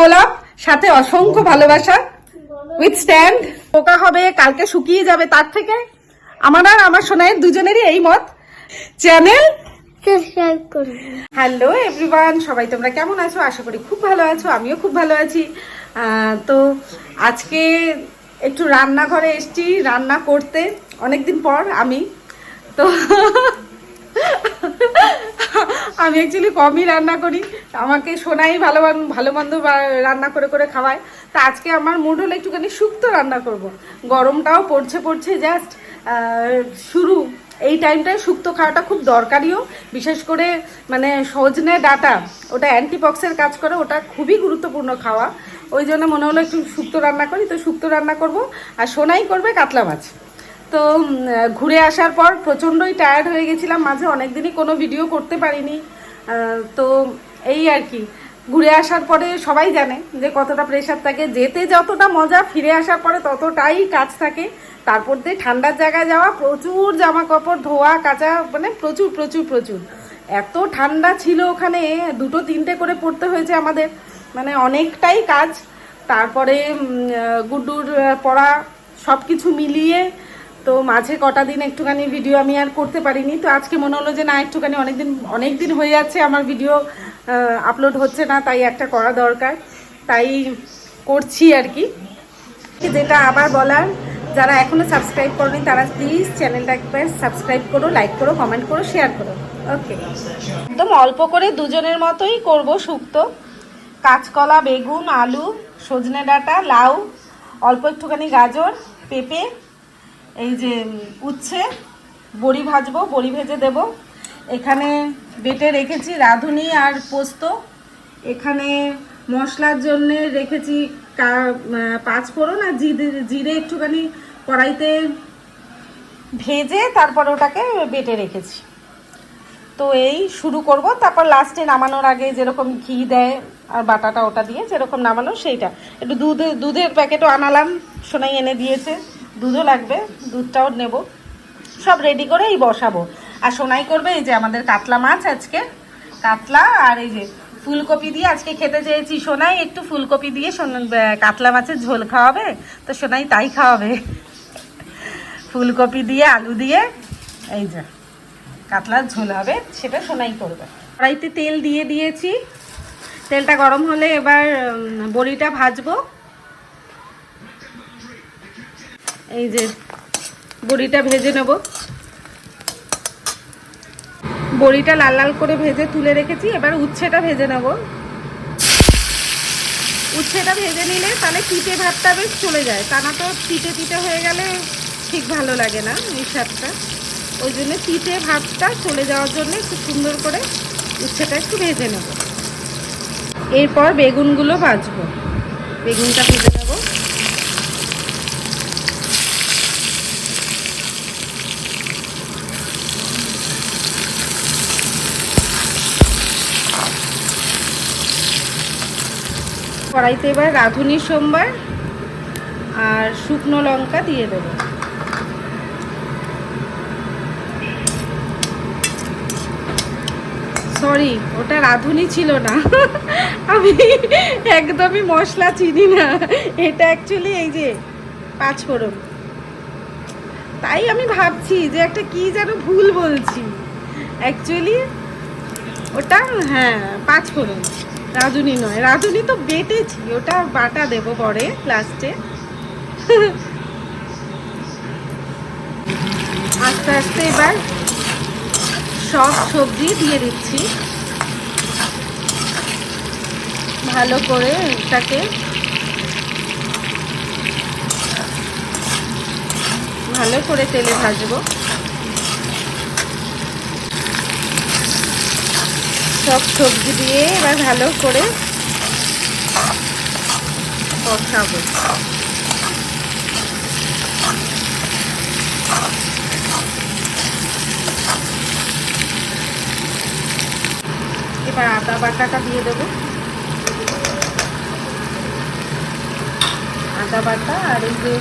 গোলাপ, সাথে অসংখ্য ভালোবাসা উইথ স্ট্যান্ড। পোকা হবে, কালকে শুকিয়ে যাবে, তার থেকে আমার আর আমার সোনাইয়ের দুজনেরই এই মত। চ্যানেল সাবস্ক্রাইব করুন। হ্যালো এভরিওয়ান, সবাই তোমরা কেমন আছো? আশা করি খুব ভালো আছো, আমিও খুব ভালো আছি। তো আজকে একটু রান্নাঘরে এসেছি রান্না করতে, অনেকদিন পর। আমি তো আমি অ্যাকচুয়ালি কমই রান্না করি, আমাকে সোনাই ভালো ভালো মন্দ রান্না করে করে খাওয়ায়। তা আজকে আমার মুড হলো একটুখানি শুক্তো রান্না করব। গরমটাও পড়ছে জাস্ট শুরু, এই টাইমটায় শুক্তো খাওয়াটা খুব দরকারিও, বিশেষ করে মানে সজনে ডাঁটা, ওটা অ্যান্টিপক্সের কাজ করে, ওটা খুবই গুরুত্বপূর্ণ খাওয়া। ওই জন্য মনে হলো একটু শুক্তো রান্না করি, তো শুক্তো রান্না করব। আর সোনাই করবে কাতলা মাছ। তো ঘুরে আসার পর প্রচণ্ডই টায়ার্ড হয়ে গেছিলাম, মাঝে অনেক দিনই কোনো ভিডিও করতে পারিনি। তো এই আর কি, ঘুরে আসার পরে সবাই জানে যে কতটা প্রেশার থাকে, যেতে যতটা মজা ফিরে আসার পরে ততটাই কাজ থাকে। তারপর দিয়ে ঠান্ডার জায়গায় যাওয়া, প্রচুর জামা কাপড় ধোয়া কাচা, মানে প্রচুর প্রচুর প্রচুর। এত ঠান্ডা ছিল ওখানে, 2-3টে করে পড়তে হয়েছে আমাদের, মানে অনেকটাই কাজ। তারপরে গুড্ডুর পড়া, সব কিছু মিলিয়ে তো মাঝে কটা দিন একটুখানি ভিডিও আমি আর করতে পারিনি। তো আজকে মনে হলো যে না, একটুখানি অনেক দিন হয়ে যাচ্ছে আমার ভিডিও আপলোড হচ্ছে না, তাই একটা করা দরকার, তাই করছি আর কি। যেটা আবার বলার, যারা এখনো সাবস্ক্রাইব করনি তারা প্লিজ চ্যানেলটা একবার সাবস্ক্রাইব করো, লাইক করো, কমেন্ট করো, শেয়ার করো। ওকে, একদম অল্প করে দুজনের মতোই করব শুক্তো। কাঁচকলা, বেগুন, আলু, সজনে ডাঁটা, লাউ, অল্প একটুখানি গাজর, পেঁপে, এই যে উচ্ছে, বড়ি ভাজবো, বড়ি ভেজে দেব। এখানে বেটে রেখেছি রাঁধুনি আর পোস্ত। এখানে মশলার জন্য রেখেছি পাঁচফোড়ন আর জিরে একটুখানি কড়াইতে ভেজে তারপর ওটাকে বেটে রেখেছি। তো এই শুরু করব, তারপর লাস্টে নামানোর আগে যেরকম ঘি দেয় আর বাটাটা ওটা দিয়ে যেরকম নামানো সেইটা। একটু দুধের প্যাকেটও আনালাম, সোনাই এনে দিয়েছে, দুধও লাগবে, দুধটাও নেব। সব রেডি করে এই বসাবো। আর সোনাই করবে এই যে আমাদের কাতলা মাছ, আজকে কাতলা আর এই যে ফুলকপি দিয়ে আজকে খেতে চেয়েছি। সোনাই একটু ফুলকপি দিয়ে কাতলা মাছের ঝোল খাওয়াবে, তো সোনাই তাই খাওয়াবে, ফুলকপি দিয়ে আলু দিয়ে এই যে কাতলার ঝোল হবে, সেটা সোনাই করবে। কড়াইতে তেল দিয়ে দিয়েছি, তেলটা গরম হলে এবার বড়িটা ভাজবো। এই যে বড়িটা ভেজে নেব, বড়িটা লাল লাল করে ভেজে তুলে রেখেছি। এবার উচ্ছেটা ভেজে নেব। উচ্ছেটা ভেজে নিলে তাহলে তিতে ভাতটা বেশ চলে যায়, তা না তো তিতে তিতে হয়ে গেলে ঠিক ভালো লাগে না এই স্বাদটা। ওই জন্য তিতে ভাতটা চলে যাওয়ার জন্য খুব সুন্দর করে উচ্ছেটা একটু ভেজে নেব। এরপর বেগুনগুলো ভাজবো, বেগুনটা ভেজে নেব। কড়াইতে এবার রাঁধুনি সোমবার আর শুকনো লঙ্কা দিয়ে দেবো। সরি, ওটা রাঁধুনি ছিল না, আমি একদমই মশলা চিনি না, এটা অ্যাকচুয়ালি এই যে পাঁচফোড়ন। তাই আমি ভাবছি যে একটা কি যেন ভুল বলছি, অ্যাকচুয়ালি ওটা হ্যাঁ পাঁচফোড়ন, রাঁধুনি নয়। রাঁধুনি তো বেটেছি, ওটা বাটা দেবো পরে লাস্টে। আস্তে আস্তে এবার সব সবজি দিয়ে দিচ্ছি, ভালো করে এটাকে ভালো করে তেলে ভাজবো। সব সবজি দিয়ে এবার ভালো করে কষাবো। এবার আদা বাটাটা দিয়ে দেবো, আদা বাটা আর এই যে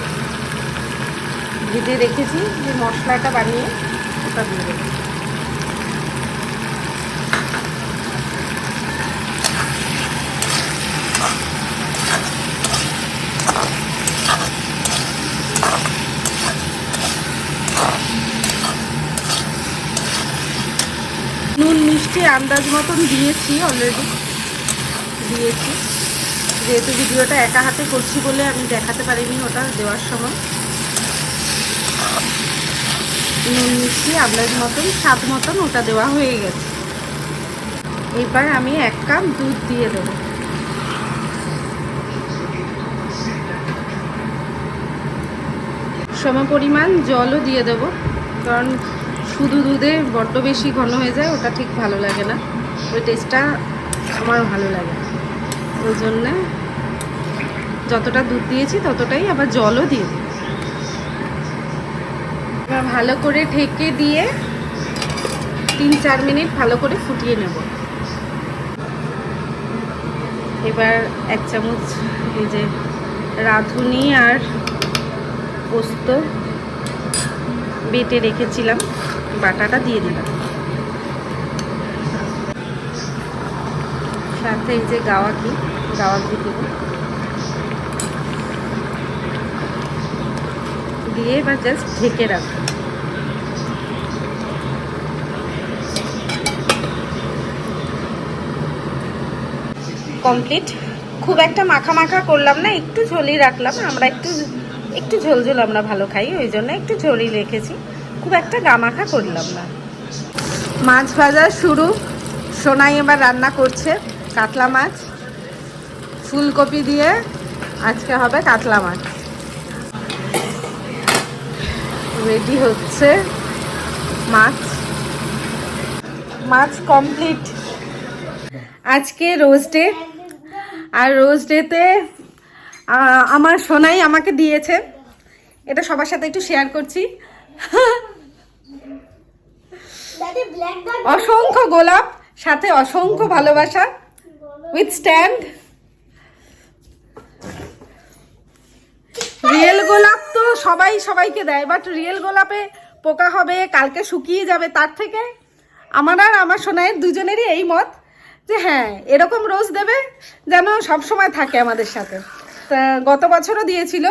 ভেজে রেখেছি যে মশলাটা বানিয়ে ওটা দিয়ে দেবো। মিষ্টি আন্দাজ মতন দিয়েছি, অলরেডি দিয়েছি। যেহেতু ভিডিওটা একা হাতে করছি বলে আমি দেখাতে পারিনি ওটা দেওয়ার সময়। নুন মিষ্টি আন্দাজ মতন, স্বাদ মতন ওটা দেওয়া হয়ে গেছে। এবার আমি 1 কাপ দুধ দিয়ে দেবো। সমপরিমাণ জলও দিয়ে দেবো, কারণ শুধু দুধে বড্ড বেশি ঘন হয়ে যায়, ওটা ঠিক ভালো লাগে না, ওই টেস্টটা আমার ভালো লাগে। ওই জন্যে যতটা দুধ দিয়েছি ততটাই আবার জলও দিয়ে দিই। এবার ভালো করে ঢেকে দিয়ে 3-4 মিনিট ভালো করে ফুটিয়ে নেব। এবার 1 চামচ এই যে রাঁধুনি আর পোস্ত বেটে রেখেছিলাম, বাটাটা দিয়ে দিলাম। সাথে এই যে গাওয়া ঘি দেব, দিয়ে এবার জাস্ট ঢেকে রাখবো। কমপ্লিট। খুব একটা মাখা মাখা করলাম না, একটু ঝোলই রাখলাম। আমরা একটু ঝোল ঝোল আমরা ভালো খাই, ওই জন্য একটু ঝোলই রেখেছি, খুব একটা গামাখা করলাম না। মাছ ভাজা শুরু। সোনাই এবার রান্না করছে কাতলা মাছ, ফুলকপি দিয়ে আজকে হবে কাতলা মাছ। রেডি হচ্ছে মাছ কমপ্লিট। আজকে রোজ ডে, আর রোজ ডেতে আমার সোনাই আমাকে দিয়েছে, এটা সবার সাথে একটু শেয়ার করছি। অসংখ্য গোলাপ, সাথে অসংখ্য ভালোবাসা, উইথ স্ট্যান্ড। রিয়েল গোলাপ তো সবাইকে দেয়, বাট রিয়েল গোলাপে পোকা হবে, কালকে শুকিয়ে যাবে, তার থেকে আমার আর আমার সোনাইয়ের দুজনেরই এই মত যে হ্যাঁ এরকম রোজ দেবে যেন সবসময় থাকে আমাদের সাথে। তা গত বছরও দিয়েছিল,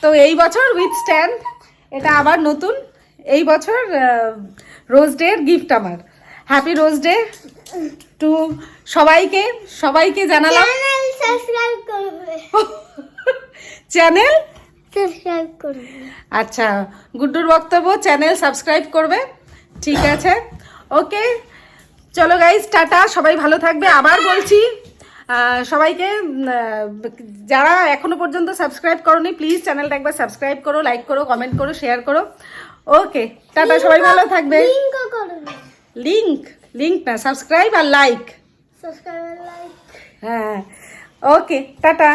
তো এই বছর উইথ স্ট্যান্ড, এটা আবার নতুন এই বছর রোজ ডে এর গিফট আমার। হ্যাপি রোজ ডে টু সবাইকে জানালাম। চ্যানেল সাবস্ক্রাইব করবে। আচ্ছা, গুড্ডুর বক্তব্য, চ্যানেল সাবস্ক্রাইব করবে, ঠিক আছে, ওকে। চলো গাইজ, টাটা, সবাই ভালো থাকবে। আবার বলছি সবাইকে, যারা এখনো পর্যন্ত সাবস্ক্রাইব করোনি প্লিজ চ্যানেলটা একবার সাবস্ক্রাইব করো, লাইক করো, কমেন্ট করো, শেয়ার করো, ওকে। টাটা, সবাই ভালো থাকবে। লিংক না, সাবস্ক্রাইব আর লাইক। সাবস্ক্রাইব আর লাইক। হ্যাঁ, ওকে, টাটা।